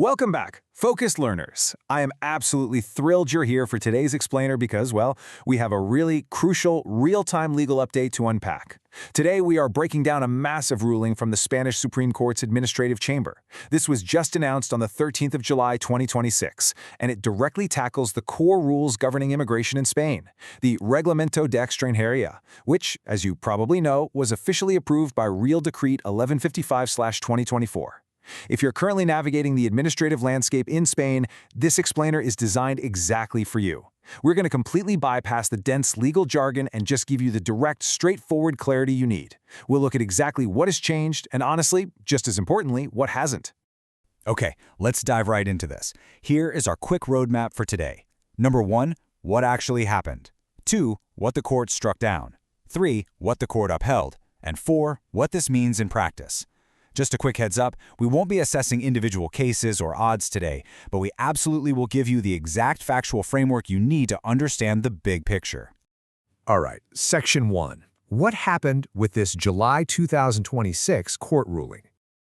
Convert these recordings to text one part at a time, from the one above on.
Welcome back, focused learners. I am absolutely thrilled you're here for today's explainer because, well, we have a really crucial, real-time legal update to unpack. Today, we are breaking down a massive ruling from the Spanish Supreme Court's Administrative Chamber. This was just announced on the 13th of July, 2026, and it directly tackles the core rules governing immigration in Spain, the Reglamento de Extranjería, which, as you probably know, was officially approved by Real Decree 1155/2024. If you're currently navigating the administrative landscape in Spain, this explainer is designed exactly for you. We're going to completely bypass the dense legal jargon and just give you the direct, straightforward clarity you need. We'll look at exactly what has changed and, honestly, just as importantly, what hasn't. Okay, let's dive right into this. Here is our quick roadmap for today. Number 1, what actually happened. 2, what the court struck down. 3, what the court upheld. And 4, what this means in practice. Just a quick heads up, we won't be assessing individual cases or odds today, but we absolutely will give you the exact factual framework you need to understand the big picture. All right, Section 1. What happened with this July 2026 court ruling?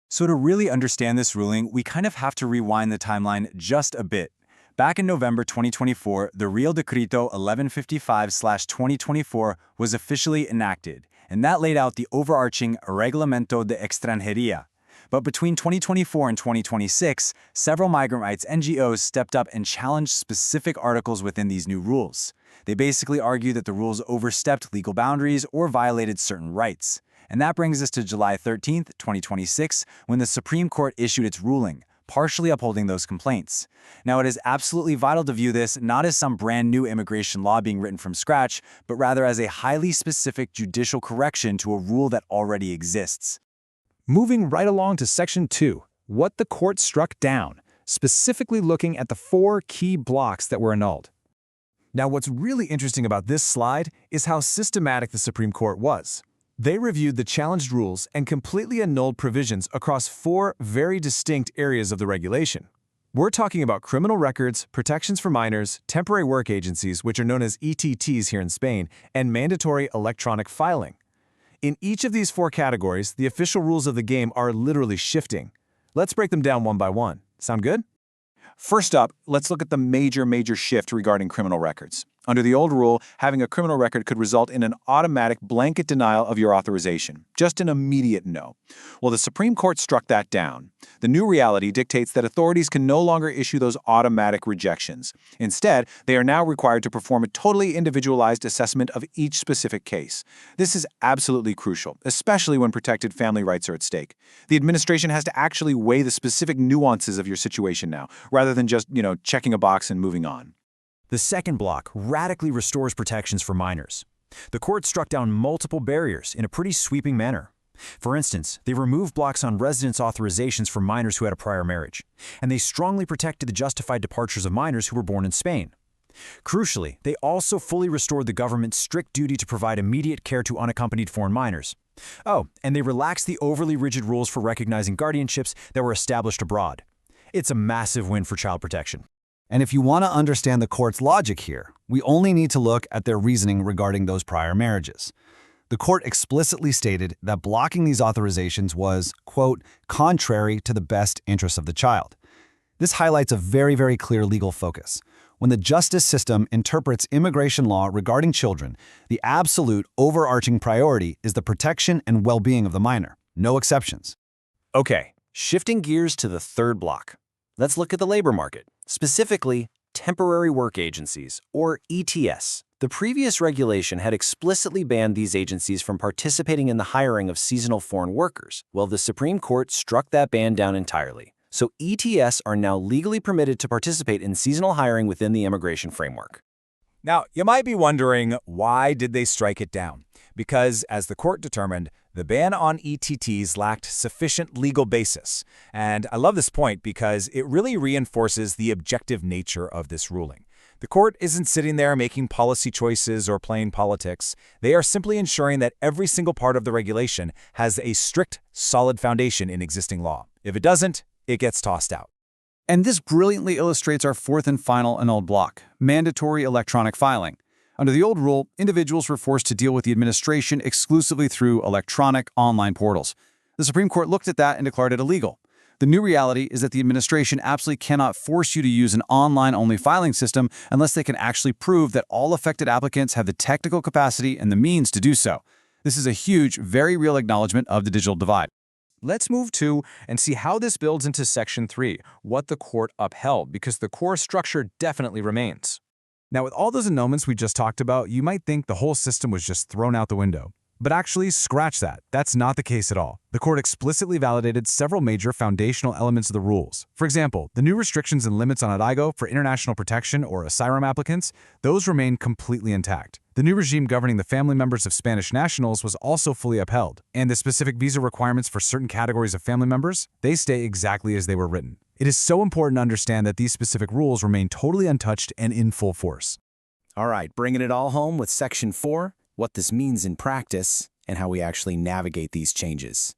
So to really understand this ruling, we kind of have to rewind the timeline just a bit. Back in November 2024, the Real Decreto 1155/2024 was officially enacted, and that laid out the overarching Reglamento de Extranjería. But between 2024 and 2026, several migrant rights NGOs stepped up and challenged specific articles within these new rules. They basically argue that the rules overstepped legal boundaries or violated certain rights. And that brings us to July 13th, 2026, when the Supreme Court issued its ruling, partially upholding those complaints. Now, it is absolutely vital to view this not as some brand new immigration law being written from scratch, but rather as a highly specific judicial correction to a rule that already exists. Moving right along to Section 2, what the court struck down, specifically looking at the 4 key blocks that were annulled. Now, what's really interesting about this slide is how systematic the Supreme Court was. They reviewed the challenged rules and completely annulled provisions across 4 very distinct areas of the regulation. We're talking about criminal records, protections for minors, temporary work agencies, which are known as ETTs here in Spain, and mandatory electronic filing. In each of these 4 categories, the official rules of the game are literally shifting. Let's break them down one by one. Sound good? First up, let's look at the major shift regarding criminal records. Under the old rule, having a criminal record could result in an automatic blanket denial of your authorization, just an immediate no. Well, the Supreme Court struck that down. The new reality dictates that authorities can no longer issue those automatic rejections. Instead, they are now required to perform a totally individualized assessment of each specific case. This is absolutely crucial, especially when protected family rights are at stake. The administration has to actually weigh the specific nuances of your situation now, rather than just, checking a box and moving on. The second block radically restores protections for minors. The court struck down multiple barriers in a pretty sweeping manner. For instance, they removed blocks on residence authorizations for minors who had a prior marriage, and they strongly protected the justified departures of minors who were born in Spain. Crucially, they also fully restored the government's strict duty to provide immediate care to unaccompanied foreign minors. Oh, and they relaxed the overly rigid rules for recognizing guardianships that were established abroad. It's a massive win for child protection. And if you want to understand the court's logic here, we only need to look at their reasoning regarding those prior marriages. The court explicitly stated that blocking these authorizations was, quote, contrary to the best interests of the child. This highlights a very clear legal focus. When the justice system interprets immigration law regarding children, the absolute overarching priority is the protection and well-being of the minor. No exceptions. Okay, shifting gears to the third block. Let's look at the labor market, specifically temporary work agencies, or ETS. The previous regulation had explicitly banned these agencies from participating in the hiring of seasonal foreign workers. Well, the Supreme Court struck that ban down entirely. So ETS are now legally permitted to participate in seasonal hiring within the immigration framework. Now, you might be wondering, why did they strike it down? Because, as the court determined, the ban on ETTs lacked sufficient legal basis. And I love this point because it really reinforces the objective nature of this ruling. The court isn't sitting there making policy choices or playing politics. They are simply ensuring that every single part of the regulation has a strict, solid foundation in existing law. If it doesn't, it gets tossed out. And this brilliantly illustrates our fourth and final annulled block, mandatory electronic filing. Under the old rule, individuals were forced to deal with the administration exclusively through electronic online portals. The Supreme Court looked at that and declared it illegal. The new reality is that the administration absolutely cannot force you to use an online-only filing system unless they can actually prove that all affected applicants have the technical capacity and the means to do so. This is a huge, very real acknowledgement of the digital divide. Let's move to and see how this builds into Section 3, what the court upheld, because the core structure definitely remains. Now, with all those annulments we just talked about, you might think the whole system was just thrown out the window. But actually, scratch that. That's not the case at all. The court explicitly validated several major foundational elements of the rules. For example, the new restrictions and limits on arraigo for international protection or asylum applicants, those remain completely intact. The new regime governing the family members of Spanish nationals was also fully upheld, and the specific visa requirements for certain categories of family members, they stay exactly as they were written. It is so important to understand that these specific rules remain totally untouched and in full force. All right, bringing it all home with Section 4, what this means in practice, and how we actually navigate these changes.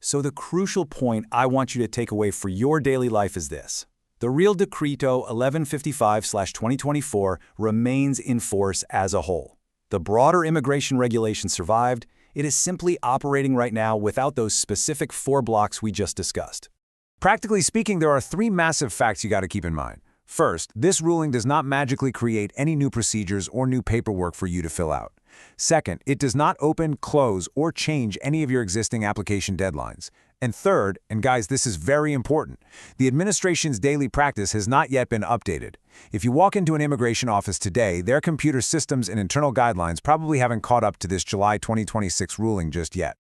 So the crucial point I want you to take away for your daily life is this. The Real Decreto 1155/2024 remains in force as a whole. The broader immigration regulation survived. It is simply operating right now without those specific 4 blocks we just discussed. Practically speaking, there are 3 massive facts you got to keep in mind. First, this ruling does not magically create any new procedures or new paperwork for you to fill out. Second, it does not open, close, or change any of your existing application deadlines. And third, and guys, this is very important, the administration's daily practice has not yet been updated. If you walk into an immigration office today, their computer systems and internal guidelines probably haven't caught up to this July 2026 ruling just yet.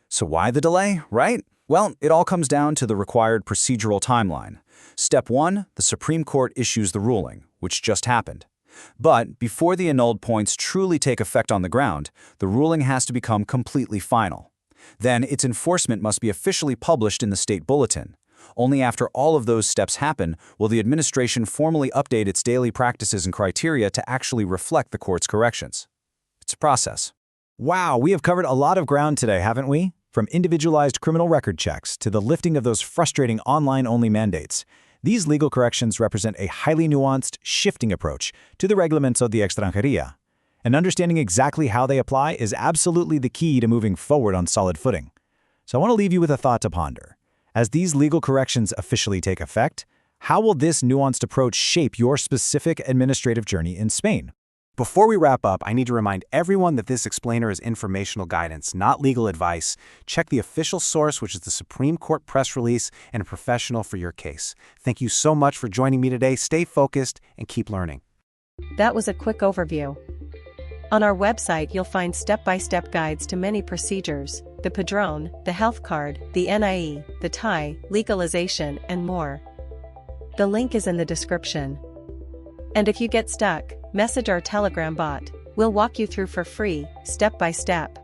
So why the delay, right? Well, it all comes down to the required procedural timeline. Step 1, the Supreme Court issues the ruling, which just happened. But before the annulled points truly take effect on the ground, the ruling has to become completely final. Then its enforcement must be officially published in the state bulletin. Only after all of those steps happen will the administration formally update its daily practices and criteria to actually reflect the court's corrections. It's a process. Wow, we have covered a lot of ground today, haven't we? From individualized criminal record checks to the lifting of those frustrating online-only mandates. These legal corrections represent a highly nuanced, shifting approach to the Reglamento de Extranjería. And understanding exactly how they apply is absolutely the key to moving forward on solid footing. So I want to leave you with a thought to ponder. As these legal corrections officially take effect, how will this nuanced approach shape your specific administrative journey in Spain? Before we wrap up, I need to remind everyone that this explainer is informational guidance, not legal advice. Check the official source, which is the Supreme Court press release, and a professional for your case. Thank you so much for joining me today. Stay focused and keep learning. That was a quick overview. On our website, you'll find step-by-step guides to many procedures: the Padrón, the health card, the NIE, the TIE, legalization, and more. The link is in the description. And if you get stuck, message our Telegram bot. We'll walk you through for free, step by step.